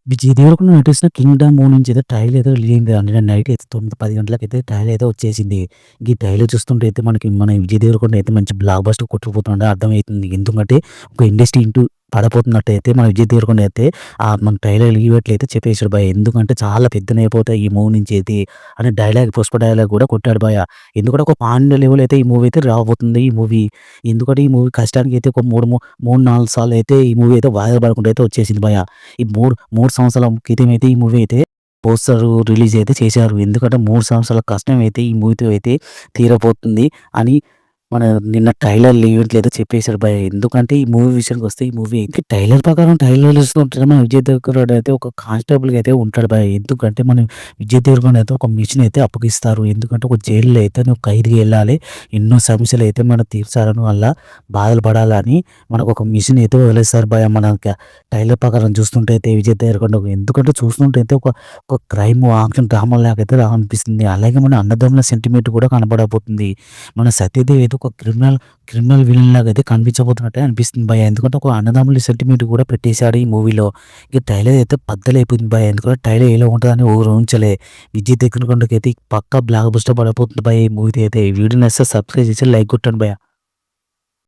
విజయ్ దేవరకొండ నటించిన 'Kingdom' movie నుంచి అయితే ట్రైలర్ ఏదో రిలీజ్ అయింది. నిన్న నైట్ అయితే 9, 10 గంటలకైతే ట్రైలర్ అయితే వచ్చేసింది. ఈ ట్రైలర్ చూస్తుంటే అయితే మనకి మన విజయ్ దేవరకొండ అయితే మంచి బ్లాక్ బస్టర్ కొట్టుకుపోతున్నాడని అర్థమైతుంది. ఎందుకంటే ఒక ఇండస్ట్రీ పడపోతున్నట్టయితే మన విజయ్ దేవరకొండ అయితే మన ట్రైలర్ ఇవ్వట్లయితే చెప్పేసాడు భయ్యా. ఎందుకంటే చాలా పెద్దనయిపోతాయి ఈ మూవీ నుంచి అయితే అని డైలాగ్, పుష్ప డైలాగ్ కూడా కొట్టాడు భయ్యా. ఎందుకంటే ఒక పాన్ ఇండియా లెవెల్ అయితే ఈ మూవీ అయితే రాబోతుంది ఈ మూవీ. ఎందుకంటే ఈ మూవీ కష్టానికి అయితే ఒక 3, 4 సార్లు అయితే ఈ మూవీ అయితే వాయిదా పడకుండా అయితే వచ్చేసింది భయ్యా. ఈ 3 సంవత్సరాల క్రితం అయితే ఈ మూవీ అయితే పోస్టర్ రిలీజ్ అయితే చేశారు. ఎందుకంటే 3 సంవత్సరాల కష్టం అయితే ఈ మూవీతో అయితే తీరబోతుంది అని మన నిన్న ట్రైలర్ ఈవెంట్‌లో ఏదో చెప్పేసాడు భయ్యా. ఎందుకంటే ఈ మూవీ విషయానికొస్తే ఈ మూవీ అయితే ట్రైలర్ ప్రకారం ట్రైలర్‌లో చూస్తుంటే మన విజయ్ దేవరకొండ అయితే ఒక కానిస్టేబుల్‌గా అయితే ఉంటాడు భయ్యా. ఎందుకంటే మనం విజయ్ దేవరకొండ అయితే ఒక మిషన్ అయితే అప్పగిస్తారు. ఎందుకంటే ఒక జైల్‌లో అయితే నువ్వు ఖైదీగా ఎళ్ళాలి. ఎన్నో సమస్యలు అయితే మనం తీర్చాలని వల్ల బాధలు పడాలని మనకు ఒక మిషన్ అయితే వదిలేస్తారు భయ్యా. ట్రైలర్ ప్రకారం చూస్తుంటే అయితే విజయ్ దేవరకొండ ఎందుకంటే చూస్తుంటే అయితే ఒక ఒక క్రైమ్, యాక్షన్ డ్రామా లాగా అయితే అనిపిస్తుంది. అలాగే మన అన్నదమ్ముల సెంటిమెంట్ కూడా కనపడబోతుంది. మన సత్యదేవ్ ఏదో ఒక క్రిమినల్ విలన్ లాగా అయితే కనిపించబోతున్నట్టే అనిపిస్తుంది భయ్యా. ఎందుకంటే ఒక అన్నదమ్ముల సెంటిమెంట్ కూడా పెట్టేశాడు ఈ మూవీలో. ఇక ట్రైలర్ అయితే బద్దలైపోయింది భయ్యా. ఎందుకంటే ట్రైలర్ ఎలా ఉంటదని ఊహించలే. విజయ్ దేవరకొండకి అయితే పక్కా బ్లాక్ బస్టర్ పడబోతుంది భయ్యా ఈ మూవీ అయితే. ఈ వీడియో నచ్చితే సబ్స్క్రైబ్ చేసి లైక్ కొట్టండి భయ్యా.